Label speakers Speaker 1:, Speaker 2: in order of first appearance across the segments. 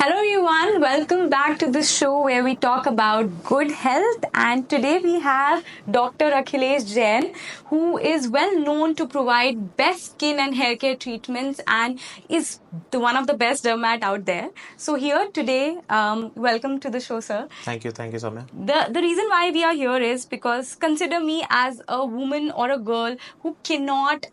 Speaker 1: Hello everyone, welcome back to the show where we talk about good health, and today we have Dr. Akhilesh Jain, who is well known to provide best skin and hair care treatments and is one of the best dermat out there. So here today, welcome to the show, sir.
Speaker 2: Thank you, Samya.
Speaker 1: The reason why we are here is because consider me as a woman or a girl who cannot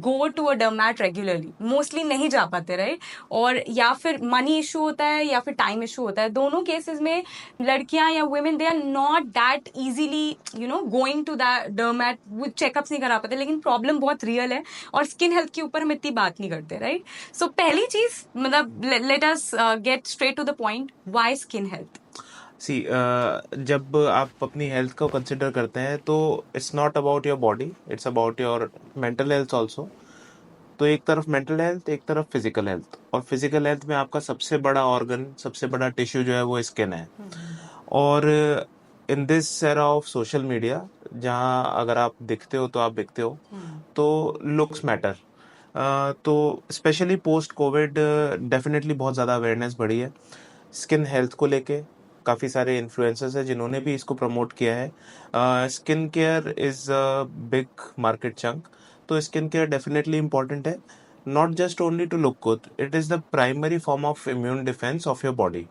Speaker 1: go to a डर्मैट regularly, mostly नहीं जा पाते, right? और या फिर money issue होता है या फिर टाइम इशू होता है. दोनों केसेस में लड़कियां या women they are not that easily going to that derm, वो चेकअप्स नहीं करा पाते. लेकिन प्रॉब्लम बहुत रियल है और स्किन हेल्थ के ऊपर हम इतनी बात नहीं करते, राइट? सो पहली चीज, मतलब let us get straight to the point, why skin health?
Speaker 2: See जब आप अपनी हेल्थ को कंसिडर करते हैं तो it's not about your body, it's about your mental health also. तो एक तरफ मेंटल हेल्थ, एक तरफ फिजिकल हेल्थ. और फिजिकल हेल्थ में आपका सबसे बड़ा ऑर्गन, सबसे बड़ा टिश्यू जो है वो स्किन है. और in this era of social media, जहाँ अगर आप दिखते हो तो आप बिकते हो, तो लुक्स मैटर. तो स्पेशली पोस्ट कोविड डेफिनेटली बहुत ज़्यादा अवेयरनेस बढ़ी है स्किन हेल्थ को लेके. काफ़ी सारे इन्फ्लुएंसर्स हैं जिन्होंने भी इसको प्रमोट किया है. Skin care is a big market chunk. तो स्किन केयर डेफिनेटली इम्पॉर्टेंट है. Not just only to look good, it is the primary form of immune defence of your body.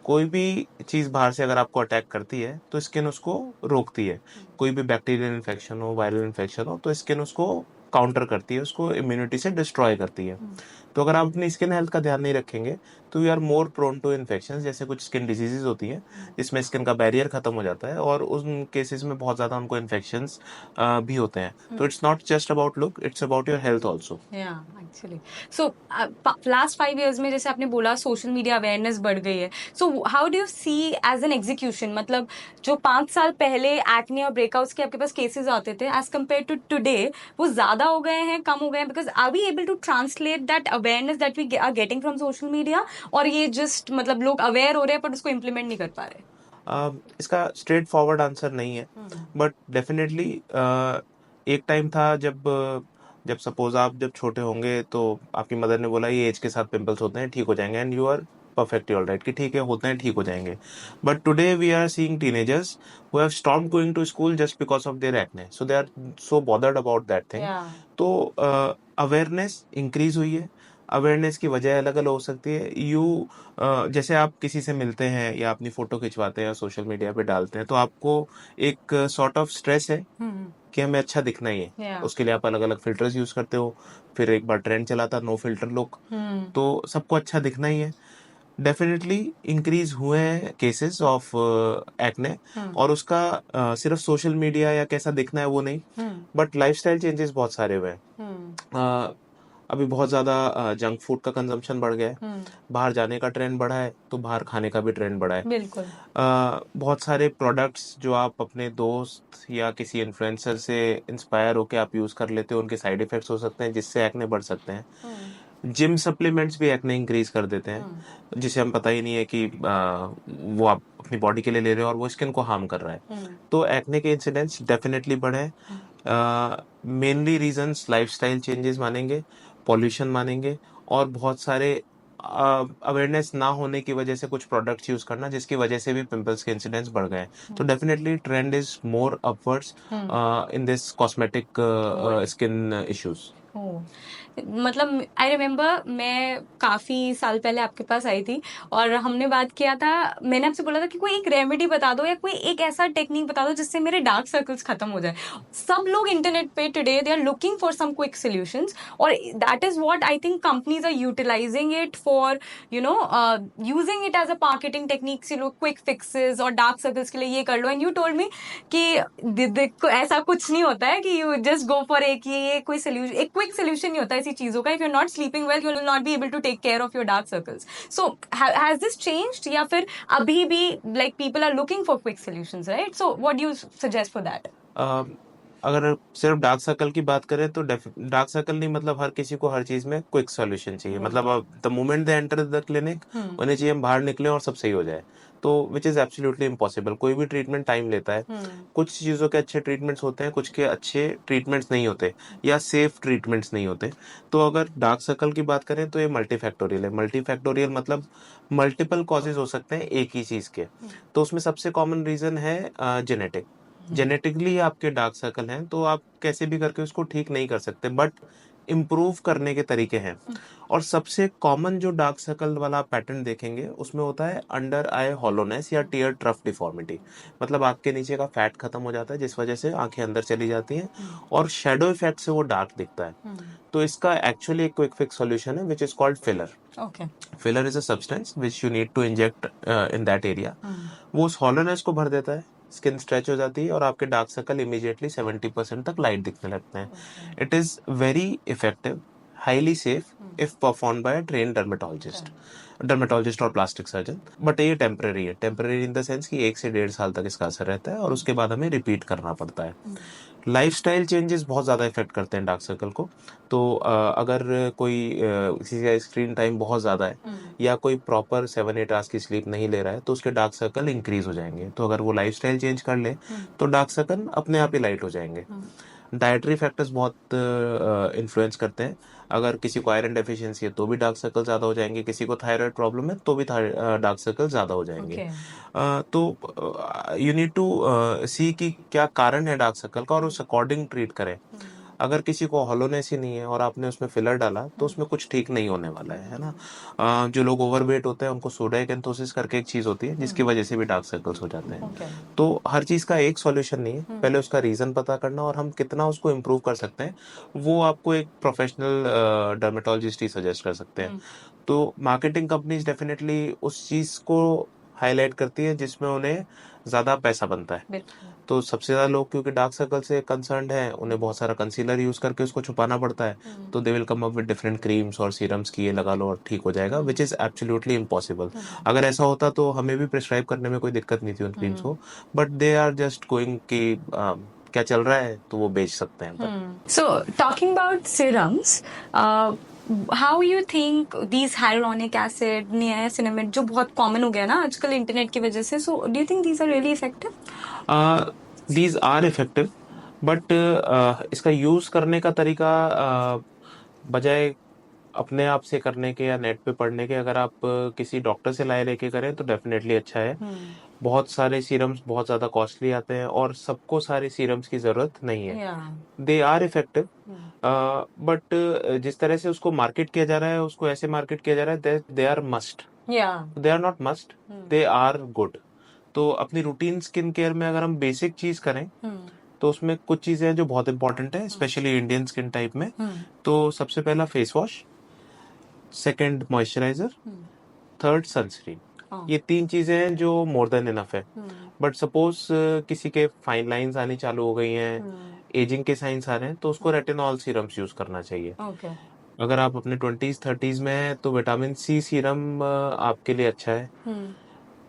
Speaker 2: कोई भी चीज़ बाहर से अगर आपको अटैक करती है तो स्किन उसको रोकती है. कोई भी बैक्टीरियल इन्फेक्शन हो, वायरल इन्फेक्शन हो, तो स्किन उसको काउंटर करती है, उसको इम्यूनिटी से डिस्ट्रॉय करती है. तो अगर आप अपनी स्किन हेल्थ का ध्यान नहीं रखेंगे तो you are more prone to infection. जैसे कुछ स्किन डिजीजेज होती हैं जिसमें स्किन का बैरियर खत्म हो जाता है और उन केसेस में बहुत ज़्यादा उनको इन्फेक्शंस भी होते हैं. तो it's not just about look, it's about your health also.
Speaker 1: Actually. So last 5 years में जैसे आपने बोला सोशल मीडिया अवेयरनेस बढ़ गई है. So how do you see as an execution, मतलब जो 5 साल पहले एक्ने और ब्रेकआउट्स के आपके पास केसेस आते थे एज कम्पेयर टू टुडे, वो ज्यादा हो गए हैं, कम हो गए हैं? Because are we able to translate that awareness that we are getting from social media, और ये जस्ट मतलब लोग अवेयर हो रहे हैं पर उसको इम्प्लीमेंट नहीं कर पा रहे?
Speaker 2: इसका स्ट्रेट फॉरवर्ड आंसर नहीं है, बट डेफिनेटली एक टाइम था जब सपोज आप जब छोटे होंगे तो आपकी मदर ने बोला ये एज के साथ पिंपल्स होते हैं, ठीक हो जाएंगे, and you are perfectly all right कि ठीक है, होते हैं, ठीक हो जाएंगे. But today we are seeing teenagers who have stopped going to school just because of their acne, so they are so bothered about that thing. तो awareness increase हुई है. अवेयरनेस की वजह अलग अलग हो सकती है. जैसे आप किसी से मिलते हैं या अपनी फोटो खिंचवाते हैं या सोशल मीडिया पे डालते हैं तो आपको एक सॉर्ट ऑफ स्ट्रेस है कि हमें अच्छा दिखना ही है. उसके लिए आप अलग अलग फिल्टर्स यूज करते हो. फिर एक बार ट्रेंड चला था नो फिल्टर लुक, तो सबको अच्छा दिखना ही है. डेफिनेटली इंक्रीज हुए हैं केसेस ऑफ एक्ने. और उसका सिर्फ सोशल मीडिया या कैसा दिखना है वो नहीं, बट लाइफस्टाइल चेंजेस बहुत सारे हुए हैं. अभी बहुत ज़्यादा जंक फूड का कंजम्पशन बढ़ गया है. बाहर जाने का ट्रेंड बढ़ा है तो बाहर खाने का भी ट्रेंड बढ़ा है.
Speaker 1: बिल्कुल.
Speaker 2: बहुत सारे प्रोडक्ट्स जो आप अपने दोस्त या किसी इन्फ्लुएंसर से इंस्पायर होकर आप यूज़ कर लेते हो, उनके साइड इफ़ेक्ट्स हो सकते हैं जिससे एक्ने बढ़ सकते हैं. जिम सप्लीमेंट्स भी एक्ने इंक्रीज कर देते हैं, जिसे हम पता ही नहीं है कि वो आप अपनी बॉडी के लिए ले रहे हो और वो स्किन को हार्म कर रहा है. तो एक्ने के इंसिडेंट्स डेफिनेटली बढ़े. मेनली रीजंस लाइफस्टाइल चेंजेस मानेंगे, पॉल्यूशन मानेंगे, और बहुत सारे अवेयरनेस ना होने की वजह से कुछ प्रोडक्ट्स यूज करना जिसकी वजह से भी पिंपल्स के इंसिडेंट्स बढ़ गए. तो definitely trend is more upwards in this cosmetic skin issues.
Speaker 1: मतलब आई रिमेम्बर मैं काफी साल पहले आपके पास आई थी और हमने बात किया था. मैंने आपसे बोला था कि कोई एक रेमेडी बता दो या कोई एक ऐसा टेक्निक बता दो जिससे मेरे डार्क सर्कल्स खत्म हो जाए. सब लोग इंटरनेट पे today they are looking for some quick solutions, और that is what I think companies are utilising it for using it as a marketing technique. Say लोग क्विक फिक्सेस और डार्क सर्कल्स के लिए ये कर लो, एंड यू टोल्ड मी कि देखो ऐसा कुछ नहीं होता है कि यू जस्ट गो फॉर एक ये कोई सोल्यूशन, एक क्विक सोल्यूशन नहीं होता है ऐसी चीजों का. If you are not sleeping well you will not be able to take care of your dark circles. So has this changed, या फिर अभी भी like people are looking for quick solutions, right? So what do you suggest for that?
Speaker 2: अगर सिर्फ dark circle की बात करें तो डार्क सर्कल नहीं, मतलब हर किसी को हर चीज में क्विक सॉल्यूशन चाहिए, मतलब अब the moment they enter the clinic उन्हें चाहिए हम बाहर निकले और सब सही हो जाए, तो विच इज एब्सोल्युटली इम्पॉसिबल। कोई भी ट्रीटमेंट टाइम लेता है। कुछ चीज़ों के अच्छे ट्रीटमेंट्स होते हैं, कुछ के अच्छे ट्रीटमेंट्स नहीं होते या सेफ ट्रीटमेंट्स नहीं होते। तो अगर डार्क सर्कल की बात करें तो ये मल्टीफैक्टोरियल है। मल्टीफैक्टोरियल मतलब मल्टीपल कॉजेज हो सकते हैं एक ही चीज़ के। तो उसमें सबसे कॉमन रीज़न है जेनेटिक। जेनेटिकली आपके डार्क सर्कल हैं तो आप कैसे भी करके उसको ठीक नहीं कर सकते, बट इम्प्रूव करने के तरीके हैं। और सबसे कॉमन जो डार्क सर्कल वाला पैटर्न देखेंगे उसमें होता है अंडर आई हॉलोनेस या टीयर ट्रफ डिफॉर्मिटी। मतलब आँख के नीचे का फैट खत्म हो जाता है जिस वजह से आंखें अंदर चली जाती हैं और शेडो इफेक्ट से वो डार्क दिखता है। तो इसका एक्चुअली एक क्विक फिक्स सॉल्यूशन है which is called filler.
Speaker 1: Okay.
Speaker 2: Filler is a substance which you need to inject in that area. वो उस हॉलोनेस को भर देता है, स्किन स्ट्रेच हो जाती है और आपके डार्क सर्कल इमीडिएटली 70% तक लाइट दिखने लगते हैं। It is very effective, highly safe if perform by train dermatologist और प्लास्टिक सर्जन। बट ये टेम्परेरी है, टेम्परेरी इन द सेंस कि 1 से 1.5 साल तक इसका असर रहता है और उसके बाद हमें रिपीट करना पड़ता है। लाइफस्टाइल चेंजेस बहुत ज़्यादा इफेक्ट करते हैं डार्क सर्कल को। तो अगर कोई किसी का स्क्रीन टाइम बहुत ज़्यादा है या कोई प्रॉपर 7-8 आवर्स की स्लीप नहीं ले रहा है तो उसके डार्क सर्कल इंक्रीज हो जाएंगे। तो अगर वो लाइफस्टाइल चेंज कर ले तो डार्क सर्कल अपने आप ही लाइट हो जाएंगे। डाइटरी फैक्टर्स बहुत इन्फ्लुएंस करते हैं। अगर किसी को आयरन डेफिशिएंसी है तो भी डार्क सर्कल ज़्यादा हो जाएंगे, किसी को थायराइड प्रॉब्लम है तो भी डार्क सर्कल ज़्यादा हो जाएंगे। तो यू नीड टू सी कि क्या कारण है डार्क सर्कल का और उस अकॉर्डिंग ट्रीट करें। अगर किसी को हॉलोनेस ही नहीं है और आपने उसमें फिलर डाला तो उसमें कुछ ठीक नहीं होने वाला है ना। जो लोग ओवरवेट होते हैं उनको सोडाइकेंथोसिस करके एक चीज़ होती है जिसकी वजह से भी डार्क सर्कल्स हो जाते हैं। तो हर चीज़ का एक सॉल्यूशन नहीं है, पहले उसका रीज़न पता करना और हम कितना उसको इम्प्रूव कर सकते हैं वो आपको एक प्रोफेशनल डर्मेटोलॉजिस्ट ही सजेस्ट कर सकते हैं। तो मार्केटिंग कंपनीज डेफिनेटली उस चीज़ को हाईलाइट करती है जिसमें उन्हें ज़्यादा पैसा बनता है। तो सबसे ज़्यादा लोग क्योंकि डार्क सर्कल से कंसर्न्ड हैं, उन्हें बहुत सारा कंसीलर यूज़ करके उसको छुपाना पड़ता है। तो they will come up with different creams और सीरम्स की ये लगा लो और ठीक हो जाएगा, विच इज़ एब्सोल्युटली इम्पॉसिबल। अगर ऐसा होता तो हमें भी प्रिस्क्राइब करने में कोई दिक्कत नहीं थी उन क्रीम्स को, but they are just going कि क्या चल रहा है तो वो बेच सकते हैं।
Speaker 1: So, talking about serums, how you think these hyaluronic acid, niacinamide, जो बहुत कॉमन हो गया ना आजकल इंटरनेट की वजह से, so do you think these are really effective?
Speaker 2: These are effective, but इसका यूज़ करने का तरीका बजाय अपने आप से करने के या नेट पे पढ़ने के, अगर आप किसी डॉक्टर से राय लेके करें तो डेफिनेटली अच्छा है। बहुत सारे सीरम्स बहुत ज़्यादा कॉस्टली आते हैं और सबको सारे सीरम्स की ज़रूरत नहीं है। दे आर इफेक्टिव, बट जिस तरह से उसको मार्केट किया जा रहा है उसको ऐसे मार्केट किया जा रहा है they are must, they are not must, they are good. तो अपनी रूटीन स्किन केयर में अगर हम बेसिक चीज़ करें तो उसमें कुछ चीज़ें हैं जो बहुत इंपॉर्टेंट है, स्पेशली इंडियन स्किन टाइप में। तो सबसे पहला face wash, second moisturiser, third sunscreen. ये 3 चीजें हैं जो मोर देन इनफ है। बट सपोज किसी के फाइन लाइंस आनी चालू हो गई हैं, एजिंग के साइंस आ रहे हैं तो उसको रेटिनॉल सीरम्स यूज करना चाहिए। अगर आप अपने 20s 30s में हैं तो विटामिन सी सीरम आपके लिए अच्छा है,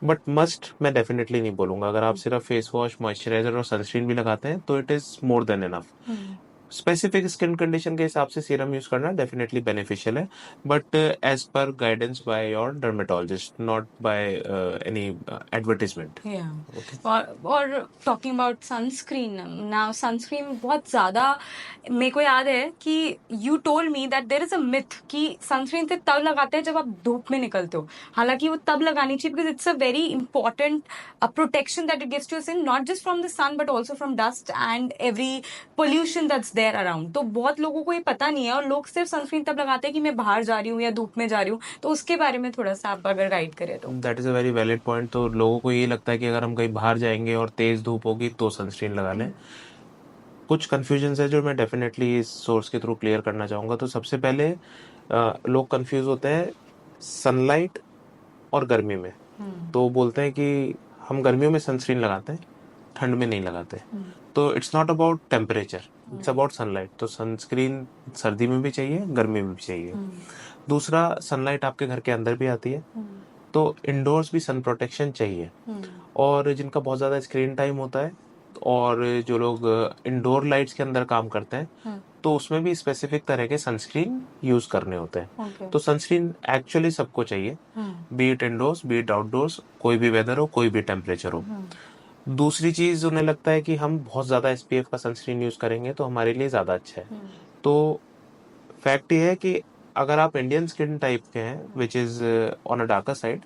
Speaker 2: बट मस्ट मैं डेफिनेटली नहीं बोलूंगा। अगर आप सिर्फ फेस वॉश, मॉइस्चराइजर और सनस्क्रीन भी लगाते हैं तो it is more than enough. Specific skin condition के हिसाब से सीरम यूज करना डेफिनेटली बेनिफिशियल है, but as per guidance by your dermatologist, not by any advertisement.
Speaker 1: और talking about sunscreen, now sunscreen बहुत ज़्यादा, मेरे को याद है कि you told me that there is a myth कि सनस्क्रीन सिर्फ तब लगाते हैं जब आप धूप में निकलते हो। हालांकि वो तब लगानी चाहिए because it's a very important protection that it gives to skin, not just from the sun but also from dust and every pollution that's there around. तो बहुत लोगों को ये पता नहीं है और लोग सिर्फ सनस्क्रीन तब लगाते हैं कि मैं बाहर जा रही हूँ या धूप में जा रही हूँ। तो उसके बारे में थोड़ा सा आप अगर गाइड करें तो।
Speaker 2: That is a very valid point. तो लोगों को ये लगता है कि अगर हम कहीं बाहर जाएंगे और तेज़ धूप होगी तो सनस्क्रीन लगा लें। कुछ कन्फ्यूजन है जो मैं डेफिनेटली इस सोर्स के थ्रू क्लियर करना चाहूँगा। तो सबसे पहले लोग कंफ्यूज होते हैं सनलाइट और गर्मी में। तो बोलते हैं कि हम गर्मियों में सनस्क्रीन लगाते हैं, ठंड में नहीं लगाते। तो it's not about temperature, it's about sunlight. तो सनस्क्रीन सर्दी में भी चाहिए, गर्मी में भी चाहिए। दूसरा, सनलाइट आपके घर के अंदर भी आती है तो इंडोर्स भी सन प्रोटेक्शन चाहिए। और जिनका बहुत ज़्यादा स्क्रीन टाइम होता है और जो लोग इंडोर लाइट्स के अंदर काम करते हैं तो उसमें भी स्पेसिफिक तरह के सनस्क्रीन यूज करने होते हैं।
Speaker 1: ओके।
Speaker 2: तो सनस्क्रीन एक्चुअली सबको चाहिए, be it indoors be it outdoors, कोई भी वेदर हो, कोई भी टेम्परेचर हो। दूसरी चीज उन्हें लगता है कि हम बहुत ज्यादा एसपीएफ का सनस्क्रीन यूज करेंगे तो हमारे लिए ज्यादा अच्छा है। तो फैक्ट ये है कि अगर आप इंडियन स्किन टाइप के हैं which is on a darker side,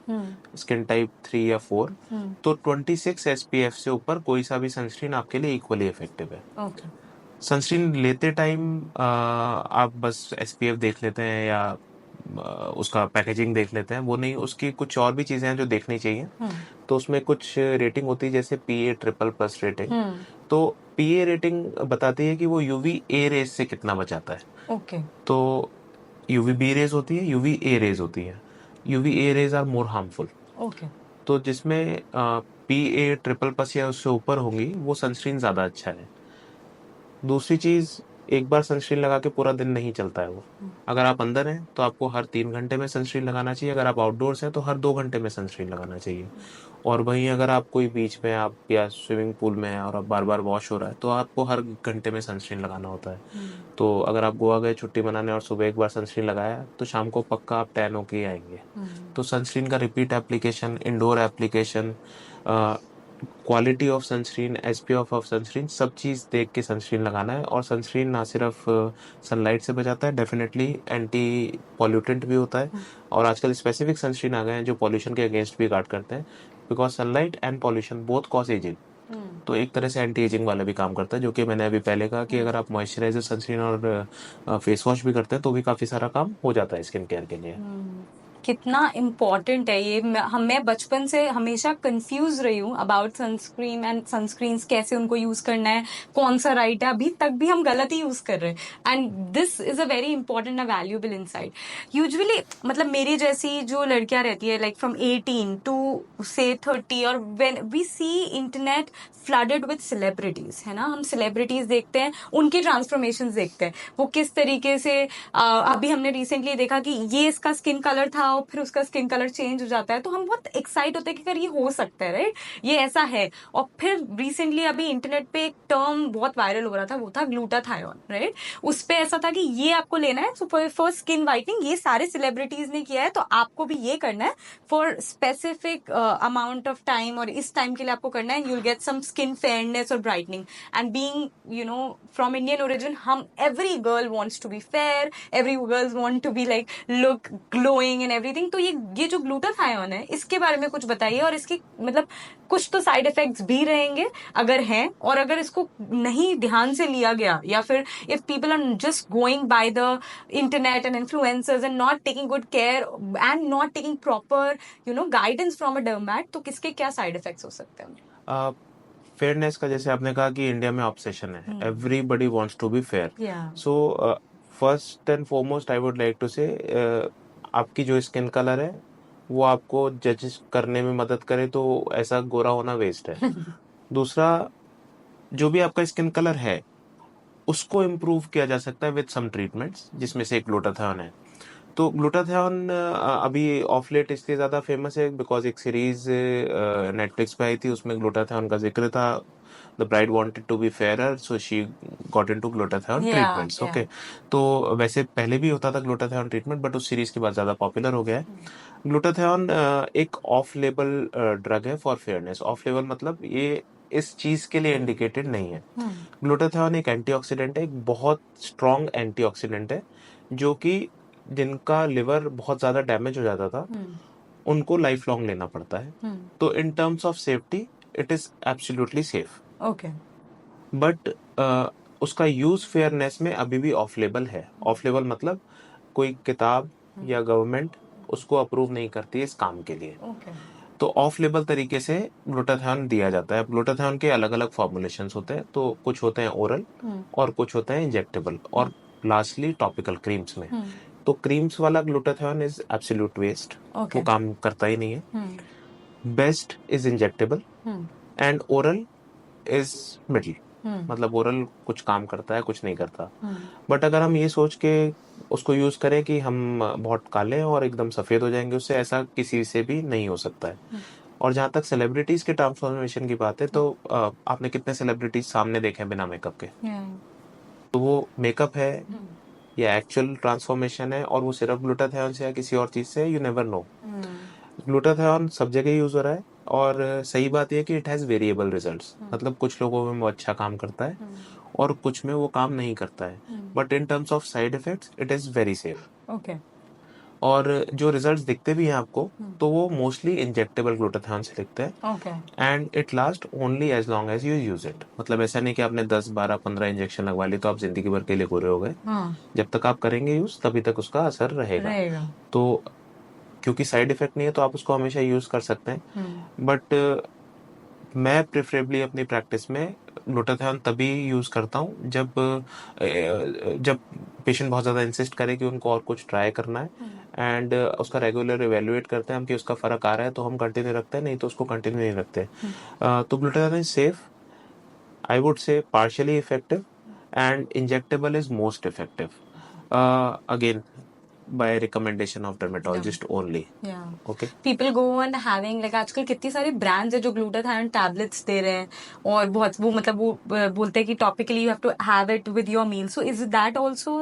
Speaker 2: skin type 3 या 4, तो 26 एसपीएफ से ऊपर कोई सा भी सनस्क्रीन आपके लिए इक्वली इफेक्टिव है।
Speaker 1: ओके।
Speaker 2: सनस्क्रीन लेते टाइम आप बस एसपीएफ देख लेते हैं या उसका पैकेजिंग देख लेते हैं, वो नहीं, उसकी कुछ और भी चीजें हैं जो देखनी चाहिए। तो उसमें कुछ रेटिंग होती है जैसे पीए ट्रिपल प्लस रेटिंग। तो पीए रेटिंग बताती है कि वो यूवी ए रेज से कितना बचाता है।
Speaker 1: ओके।
Speaker 2: तो यूवी बी रेज होती है, यूवी ए रेज होती है। UV A rays are more harmful.
Speaker 1: Okay.
Speaker 2: तो जिसमें पी ए ट्रिपल प्लस या उससे ऊपर होंगी वो सनस्क्रीन ज्यादा अच्छा है। दूसरी चीज, एक बार सनस्क्रीन लगा के पूरा दिन नहीं चलता है वो। अगर आप अंदर हैं तो आपको हर 3 घंटे में सनस्क्रीन लगाना चाहिए, अगर आप आउटडोर्स हैं तो हर 2 घंटे में सनस्क्रीन लगाना चाहिए। और वहीं अगर आप कोई बीच में आप या स्विमिंग पूल में हैं और आप बार बार वॉश हो रहा है तो आपको हर घंटे में सनस्क्रीन लगाना होता है। तो अगर आप गोवा गए छुट्टी मनाने और सुबह एक बार सनस्क्रीन लगाया तो शाम को पक्का आप टैन होके ही आएंगे। तो सनस्क्रीन का repeat application, indoor application, quality of sunscreen, SPF of sunscreen, सब चीज़ देख के सनस्क्रीन लगाना है। और सनस्क्रीन ना सिर्फ सनलाइट से बचाता है, डेफिनेटली एंटी पॉल्यूटेंट भी होता है। और आजकल स्पेसिफिक सनस्क्रीन आ गए हैं जो पॉल्यूशन के अगेंस्ट भी गार्ड करते हैं, because sunlight and pollution both cause ageing. तो एक तरह से एंटी एजिंग वाला भी काम करता है, जो कि मैंने अभी पहले कहा कि अगर आप मॉइस्चराइजर, सनस्क्रीन और फेस वॉश भी करते हैं तो भी काफ़ी सारा काम हो जाता है स्किन केयर के लिए।
Speaker 1: कितना इम्पोर्टेंट है ये। मैं बचपन से हमेशा कंफ्यूज रही हूँ अबाउट सनस्क्रीन एंड सनस्क्रीन्स, कैसे उनको यूज करना है, कौन सा राइट है। अभी तक भी हम गलत ही यूज कर रहे हैं and this is a very important and valuable insight. Usually मतलब मेरी जैसी जो लड़कियां रहती है लाइक फ्रॉम 18 टू से 30, और when we see internet flooded with celebrities, है ना, हम सेलिब्रिटीज देखते हैं, उनकी ट्रांसफॉर्मेशन देखते हैं, वो किस तरीके से अभी हमने रिसेंटली देखा कि ये इसका स्किन कलर था और फिर उसका स्किन कलर चेंज हो जाता है, तो हम बहुत एक्साइट होते हैं कि अगर ये हो सकता है, राइट, ये ऐसा है। और फिर रिसेंटली अभी इंटरनेट पे एक टर्म बहुत वायरल हो रहा था, वो था ग्लूटाथायोन, राइट। उस पे ऐसा था कि ये आपको लेना है फॉर स्किन वाइटनिंग, ये सारे सेलिब्रिटीज ने किया है तो आपको भी ये करना है for specific amount of time, और इस टाइम के लिए आपको करना है, you will get some skin fairness और brightening. And being you know from Indian origin, हम every girl wants to be fair, every girls want to be like look glowing and everything. तो ये जो ग्लूटाथायोन है, इसके बारे में कुछ बताइए, और इसके मतलब कुछ तो साइड इफेक्ट्स भी रहेंगे अगर हैं, और अगर इसको नहीं ध्यान से लिया गया, या फिर if people are just going by the internet and influencers and not taking good care and not taking proper guidance from a derm, तो किसके क्या साइड इफेक्ट्स हो सकते हैं?
Speaker 2: फेयरनेस का जैसे आपने कहा कि इंडिया में ऑब्सेशन है, everybody wants to be fair.
Speaker 1: Yeah.
Speaker 2: So first and foremost I would like to say, आपकी जो स्किन कलर है वो आपको जज करने में मदद करे तो ऐसा गोरा होना वेस्ट है। दूसरा, जो भी आपका स्किन कलर है उसको इम्प्रूव किया जा सकता है विद सम ट्रीटमेंट्स, जिसमें से एक ग्लूटाथियोन है। तो ग्लूटाथियोन अभी ऑफ लेट इसलिए ज़्यादा फेमस है बिकॉज एक सीरीज नेटफ्लिक्स पे आई थी, उसमें ग्लूटाथियोन का जिक्र था। The bride wanted to be fairer so she got into glutathione
Speaker 1: Yeah,
Speaker 2: treatments.
Speaker 1: yeah.
Speaker 2: Okay, तो वैसे पहले भी होता था ग्लूटाथियोन ट्रीटमेंट, बट उस सीरीज के बाद ज़्यादा पॉपुलर हो गया है। ग्लूटाथियोन एक ऑफ लेबल ड्रग है फॉर फेयरनेस। ऑफ लेबल मतलब ये इस चीज के लिए इंडिकेटेड नहीं है। ग्लूटाथियोन एक एंटीऑक्सीडेंट है, एक बहुत स्ट्रॉन्ग एंटीऑक्सीडेंट है, जो कि जिनका लिवर बहुत ज्यादा डैमेज हो जाता था उनको लाइफ लॉन्ग लेना पड़ता है। तो in terms of safety it is absolutely safe,
Speaker 1: okay.
Speaker 2: But उसका यूज फेयरनेस में अभी भी ऑफ लेबल है। ऑफ लेबल मतलब कोई किताब या गवर्नमेंट उसको अप्रूव नहीं करती है इस काम के लिए।
Speaker 1: ओके।
Speaker 2: तो ऑफ लेबल तरीके से ग्लूटाथियोन दिया जाता है। ग्लूटाथियोन के अलग अलग फॉर्मुलेशंस होते हैं, तो कुछ होते हैं ओरल और कुछ होते हैं इंजेक्टेबल, और लास्टली टॉपिकल क्रीम्स में। तो क्रीम्स वाला ग्लूटाथियोन इज एब्सोल्यूट वेस्ट, वो काम करता ही नहीं है। Best is injectable and oral is middle, मतलब ओरल कुछ काम करता है कुछ नहीं करता। बट अगर हम ये सोच के उसको यूज करें कि हम बहुत काले हैं और एकदम सफेद हो जाएंगे उससे, ऐसा किसी से भी नहीं हो सकता है। और जहाँ तक सेलिब्रिटीज के ट्रांसफॉर्मेशन की बात है, तो आपने कितने सेलिब्रिटीज सामने देखे हैं बिना मेकअप के? तो वो मेकअप है या एक्चुअल ट्रांसफॉर्मेशन है, और वो सिर्फ ग्लूटाथियोन से या किसी और चीज से, यू नेवर नो। ग्लूटाथियोन सब जगह यूज हो रहा है, और सही बात यह है कि इट हैज वेरिएबल रिजल्ट्स। मतलब कुछ लोगों में वो अच्छा काम करता है और कुछ में वो काम नहीं करता है, but in terms of side effects it is very safe.
Speaker 1: Okay.
Speaker 2: और जो रिजल्ट्स दिखते भी हैं आपको, तो वो मोस्टली इंजेक्टेबल ग्लूटाथियोन से दिखते हैं,
Speaker 1: okay.
Speaker 2: And it last only as long as you use it. मतलब ऐसा नहीं कि आपने 10 12 15 इंजेक्शन लगवा ली तो आप जिंदगी भर के लिए गोरे हो गए। जब तक आप करेंगे यूज तभी तक उसका असर रहेगा। तो क्योंकि साइड इफेक्ट नहीं है तो आप उसको हमेशा यूज कर सकते हैं, बट मैं प्रेफरेबली अपनी प्रैक्टिस में ग्लूटाथियोन तभी यूज करता हूँ जब पेशेंट बहुत ज़्यादा इंसिस्ट करे कि उनको और कुछ ट्राई करना है, एंड उसका रेगुलर इवेल्युएट करते हैं हम कि उसका फ़र्क आ रहा है तो हम कंटिन्यू रखते हैं, नहीं तो उसको कंटिन्यू नहीं रखते। तो glutathione is safe, I would say partially effective, and injectable is most effective, again by recommendation of dermatologist only. Okay.
Speaker 1: People go on having like आजकल कितनी सारी ब्रांड्स है जो ग्लूटाथायोन टैबलेट्स दे रहे हैं, और बहुत वो मतलब वो बोलते हैं कि topically you have to have it with your meal, so is that also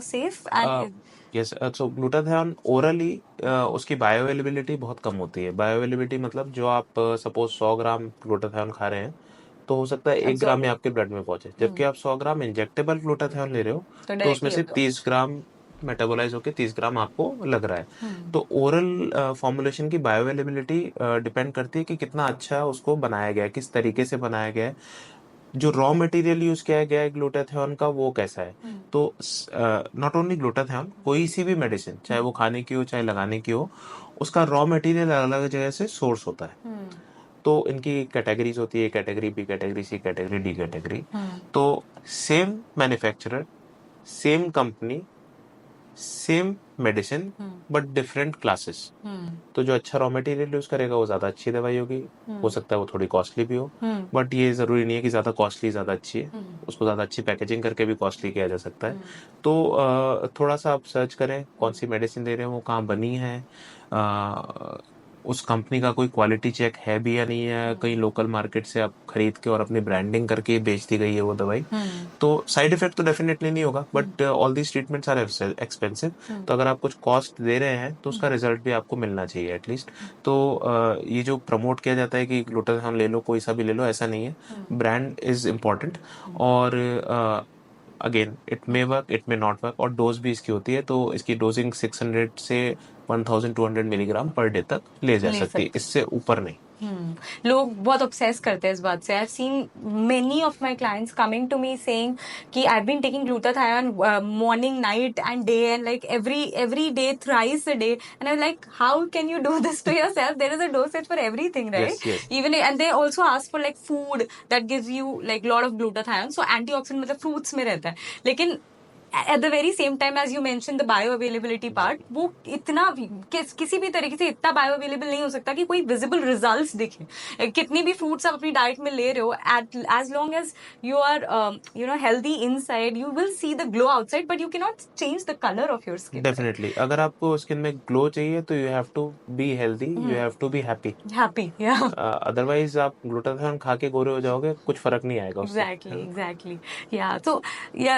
Speaker 1: safe? And
Speaker 2: yes, so glutathione orally उसकी बायो अवेलेबिलिटी बहुत कम होती है। बायो अवेलेबिलिटी मतलब जो आप सपोज 100 ग्राम ग्लूटाथियोन खा रहे हैं तो हो सकता है 1 ग्राम ही आपके ब्लड में पहुंचे, जबकि आप 100 ग्राम इंजेक्टेबल ग्लूटाथियोन ले रहे हो तो उसमें से 30 ग्राम मेटाबोलाइज होकर 30 ग्राम आपको लग रहा है। तो ओरल फॉर्मुलेशन की बायो अवेलेबिलिटी डिपेंड करती है कि कितना अच्छा उसको बनाया गया है, किस तरीके से बनाया गया है, जो रॉ मटेरियल यूज किया गया है ग्लूटाथियोन का वो कैसा है। तो नॉट ओनली ग्लूटाथियोन, कोई सी भी मेडिसिन चाहे वो खाने की हो चाहे लगाने की हो, उसका रॉ मटेरियल अलग अलग जगह से सोर्स होता है। तो इनकी कैटेगरीज होती है, category B, category C, category D category. तो same manufacturer, same company, same medicine, but different classes. तो जो अच्छा रॉ मटेरियल यूज करेगा वो ज्यादा अच्छी दवाई होगी। हो सकता है वो थोड़ी कॉस्टली भी हो, बट ये जरूरी नहीं है कि ज्यादा कॉस्टली ज्यादा अच्छी है। उसको ज्यादा अच्छी पैकेजिंग करके भी कॉस्टली किया जा सकता है। तो थोड़ा सा आप सर्च करें कौन सी मेडिसिन दे रहे हैं, वो कहाँ बनी है, उस कंपनी का कोई क्वालिटी चेक है भी या नहीं है, कहीं लोकल मार्केट से आप खरीद के और अपनी ब्रांडिंग करके बेच दी गई है वो दवाई। तो साइड इफेक्ट तो डेफिनेटली नहीं होगा, but all these treatments are expensive. तो अगर आप कुछ कॉस्ट दे रहे हैं तो उसका रिजल्ट भी आपको मिलना चाहिए एटलीस्ट। तो ये जो प्रमोट किया जाता है कि ग्लूटाथियोन ले लो, कोई सा भी ले लो, ऐसा नहीं है। ब्रांड इज इम्पोर्टेंट, और again it may work it may not work, और डोज भी इसकी होती है। तो इसकी डोजिंग 600 से 1200 मिलीग्राम पर डे तक ले जा सकती है, इससे ऊपर नहीं।
Speaker 1: लोग बहुत ऑब्सेस करते हैं इस बात से। I have seen many of my clients coming to me saying कि I have been taking glutathione morning, night and day, and like every day, thrice a day, and I'm like, how can you do this to yourself? There is a dosage for everything, right?
Speaker 2: Yes, yes.
Speaker 1: Even and they also ask for like food that gives you like lot of glutathione, so antioxidant मतलब fruits में रहता है, लेकिन at the very same time as you mentioned the bioavailability part, वो इतना किसी भी तरीके से इतना बायोअवेलेबल नहीं हो सकता कि कोई विजिबल रिजल्ट्स दिखे। कितनी भी फ्रूट्स आप अपनी डाइट में ले रहे हो, as long as you are healthy inside, you will see the glow outside, but you cannot change the color of your skin.
Speaker 2: Definitely अगर आपको स्किन में ग्लो चाहिए तो you have to be healthy, you have to be happy.
Speaker 1: या
Speaker 2: otherwise आप glutathione खा के गोरे हो जाओगे, कुछ फर्क नहीं आएगा उससे।
Speaker 1: एग्जैक्टली या तो या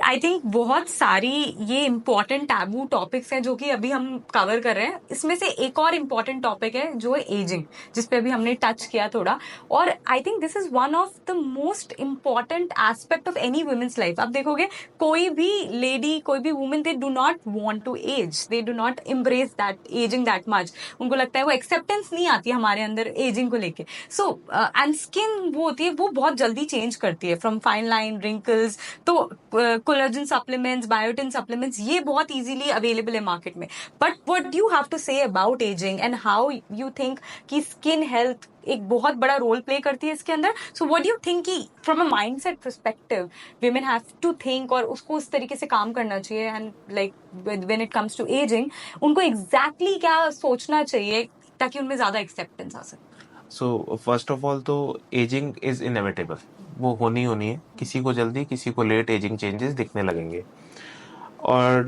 Speaker 1: आई थिंक बहुत सारी ये इम्पोर्टेंट टैबू टॉपिक्स हैं जो कि अभी हम कवर कर रहे हैं। इसमें से एक और इम्पोर्टेंट टॉपिक है जो है एजिंग, जिस पे अभी हमने टच किया थोड़ा, और I think this is one of the most important aspect of any women's life. आप देखोगे कोई भी लेडी, कोई भी women, they do not want to age, they do not embrace that ageing that much. उनको लगता है वो एक्सेप्टेंस नहीं आती हमारे अंदर एजिंग को लेके। सो एंड स्किन वो होती है वो बहुत जल्दी चेंज करती है, फ्रॉम फाइन लाइन, रिंकल्स। तो कोलेजन सप्लीमेंट्स, बायोटिन सप्लीमेंट्स, ये बहुत इजीली अवेलेबल है मार्केट में। But what you have to say about ageing and how you think कि स्किन हेल्थ एक बहुत बड़ा रोल प्ले करती है इसके अंदर? So what do you think कि from a mindset perspective women have to think और उसको उस तरीके से काम करना चाहिए, and like when it comes to aging उनको exactly क्या सोचना चाहिए ताकि उनमें ज्यादा एक्सेप्टेंस आ सके?
Speaker 2: सो फर्स्ट ऑफ ऑल तो एजिंग इज इनएविटेबल, वो होनी होनी है, किसी को जल्दी किसी को लेट एजिंग चेंजेस दिखने लगेंगे। और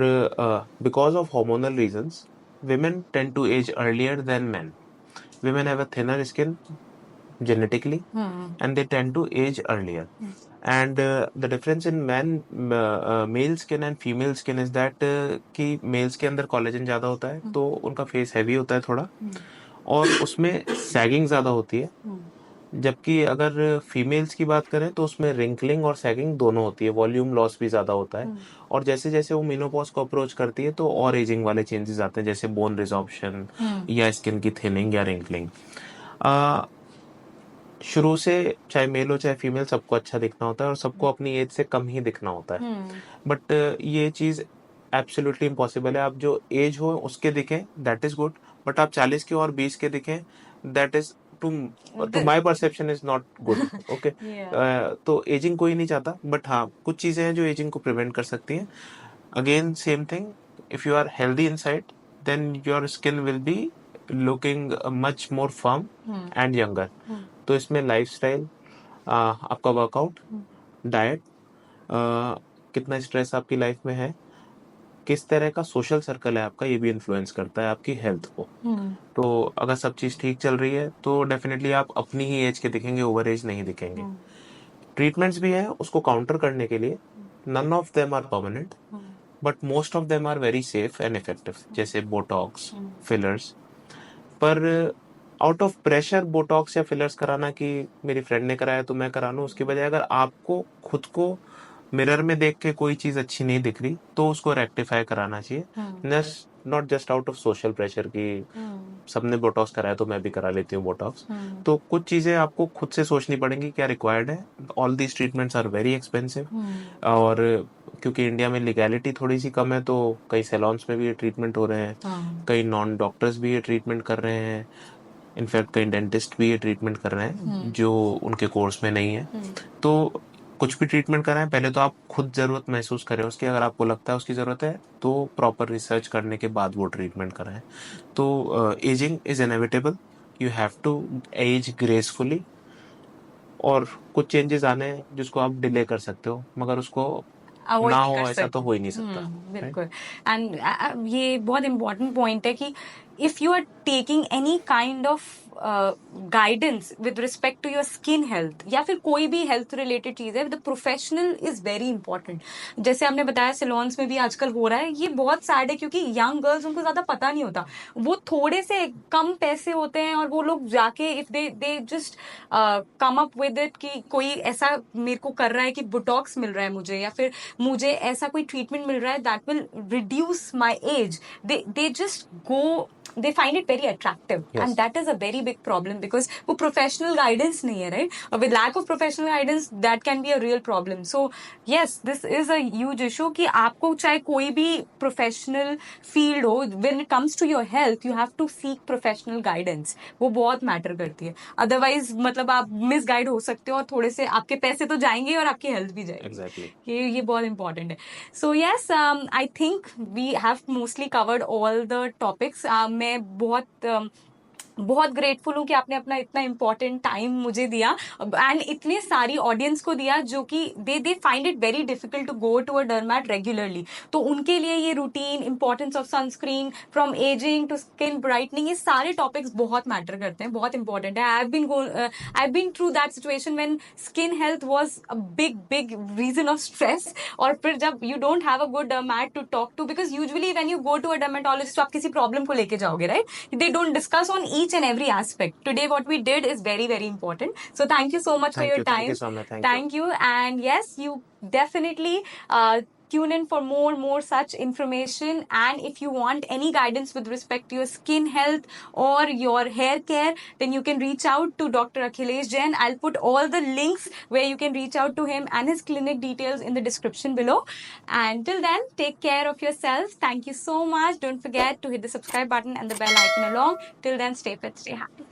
Speaker 2: because of hormonal reasons women tend to age earlier than men, women have a thinner skin genetically, and they tend to age earlier. And the difference in male skin and female skin is that कि mails के अंदर collagen ज़्यादा होता है, तो उनका face heavy होता है थोड़ा, और उसमें सैगिंग ज़्यादा होती है। जबकि अगर फीमेल्स की बात करें तो उसमें रिंकलिंग और सैगिंग दोनों होती है, वॉल्यूम लॉस भी ज़्यादा होता है। और जैसे जैसे वो मेनोपॉज को अप्रोच करती है तो और एजिंग वाले चेंजेस आते हैं, जैसे बोन रिजॉर्प्शन या स्किन की थिनिंग या रिंकलिंग। शुरू से चाहे मेल हो चाहे फीमेल, सबको अच्छा दिखना होता है और सबको अपनी एज से कम ही दिखना होता है। बट ये चीज़ एब्सोल्युटली इम्पॉसिबल है। आप जो एज हो उसके दिखें, दैट इज गुड, बट आप 40 के और 20 के दिखें, that is to my perception is not good. Okay, तो एजिंग कोई नहीं चाहता, बट हाँ कुछ चीज़ें हैं जो एजिंग को प्रिवेंट कर सकती हैं। Again same thing, if you are healthy inside, then your skin will be looking much more firm and younger. तो इसमें लाइफस्टाइल, आपका वर्कआउट, डाइट, कितना स्ट्रेस आपकी लाइफ में है, किस तरह का सोशल सर्कल है आपका, ये भी इन्फ्लुएंस करता है आपकी हेल्थ को। तो अगर सब चीज़ ठीक चल रही है तो डेफिनेटली आप अपनी ही एज के दिखेंगे, ओवर एज नहीं दिखेंगे। ट्रीटमेंट्स भी हैं उसको काउंटर करने के लिए, none of them are permanent, but most of them are very safe and effective, जैसे बोटॉक्स, फिलर्स। पर आउट ऑफ प्रेशर बोटॉक्स या फिलर्स कराना कि मेरी फ्रेंड ने कराया तो मैं करा लूँ, उसकी बजाय अगर आपको खुद को मिरर में देख के कोई चीज़ अच्छी नहीं दिख रही तो उसको रेक्टिफाई कराना चाहिए, not just out of social pressure कि सबने बोटॉक्स कराया तो मैं भी करा लेती हूँ बोटॉक्स। तो कुछ चीज़ें आपको खुद से सोचनी पड़ेंगी क्या रिक्वायर्ड है। All these treatments are very expensive, और क्योंकि इंडिया में लीगैलिटी थोड़ी सी कम है तो कई सैलॉन्स में भी ये ट्रीटमेंट हो रहे हैं, कई नॉन डॉक्टर्स भी ये ट्रीटमेंट कर रहे हैं, इनफैक्ट कई डेंटिस्ट भी ये ट्रीटमेंट कर रहे हैं जो उनके कोर्स में नहीं है। तो कुछ भी ट्रीटमेंट कराएं, पहले तो आप खुद ज़रूरत महसूस करें उसकी, अगर आपको लगता है उसकी ज़रूरत है तो प्रॉपर रिसर्च करने के बाद वो ट्रीटमेंट कराएं। तो ageing is inevitable, you have to age gracefully, और कुछ चेंजेस आने हैं जिसको आप डिले कर सकते हो, मगर उसको
Speaker 1: अवॉइड
Speaker 2: ना
Speaker 1: नहीं कर
Speaker 2: हो ऐसा तो
Speaker 1: सकते।
Speaker 2: हो ही नहीं सकता।
Speaker 1: बिल्कुल। एंड ये बहुत इंपॉर्टेंट पॉइंट है कि if you are taking any kind of guidance with respect to your skin health या फिर कोई भी हेल्थ रिलेटेड चीज है, the professional is very important. जैसे आपने बताया सैलून्स में भी आजकल हो रहा है, ये बहुत सैड है क्योंकि यंग गर्ल्स, उनको ज्यादा पता नहीं होता, वो थोड़े से कम पैसे होते हैं और वो लोग जाके if they just come up with it कि कोई ऐसा मेरे को कर रहा है कि बुटॉक्स मिल रहा है मुझे या फिर मुझे ऐसा कोई ट्रीटमेंट मिल रहा है that will reduce my age, they just go, they find it very attractive.
Speaker 2: Yes.
Speaker 1: And that is a very big problem because वो professional guidance नहीं है, right? With lack of professional guidance that can be a real problem. So yes, this is a huge issue कि आपको चाहे कोई भी professional field हो, when it comes to your health you have to seek professional guidance. वो बहुत matter करती है, otherwise मतलब आप misguide हो सकते हो और थोड़े से आपके पैसे तो जाएंगे और आपकी हेल्थ भी जाएगी।
Speaker 2: Exactly.
Speaker 1: ये बहुत important है। So yes, I think we have mostly covered all the topics. मैं बहुत ग्रेटफुल हूँ कि आपने अपना इतना इम्पोर्टेंट टाइम मुझे दिया एंड इतने सारी ऑडियंस को दिया जो कि they find it very difficult to go to a डर्मैट regularly. तो उनके लिए ये routine, importance of sunscreen, from ageing to skin brightening, ये सारे टॉपिक्स बहुत मैटर करते हैं, बहुत इंपॉर्टेंट है। I been through that situation when skin health was a big reason of stress. और फिर जब you don't have a good dermat to talk to, because usually when you go to a dermatologist तो आप किसी problem को लेके जाओगे, right? They don't discuss on each and every aspect. Today what we did is very important. So thank you so much for
Speaker 2: Thank
Speaker 1: your
Speaker 2: you.
Speaker 1: time.
Speaker 2: Thank you so much. Thank you.
Speaker 1: Thank you. And yes, you definitely tune in for more such information. And if you want any guidance with respect to your skin health or your hair care, then you can reach out to Dr. Akhilesh Jain. I'll put all the links where you can reach out to him and his clinic details in the description below. And till then, take care of yourselves. Thank you so much. Don't forget to hit the subscribe button and the bell icon along. Till then, stay fit, stay happy.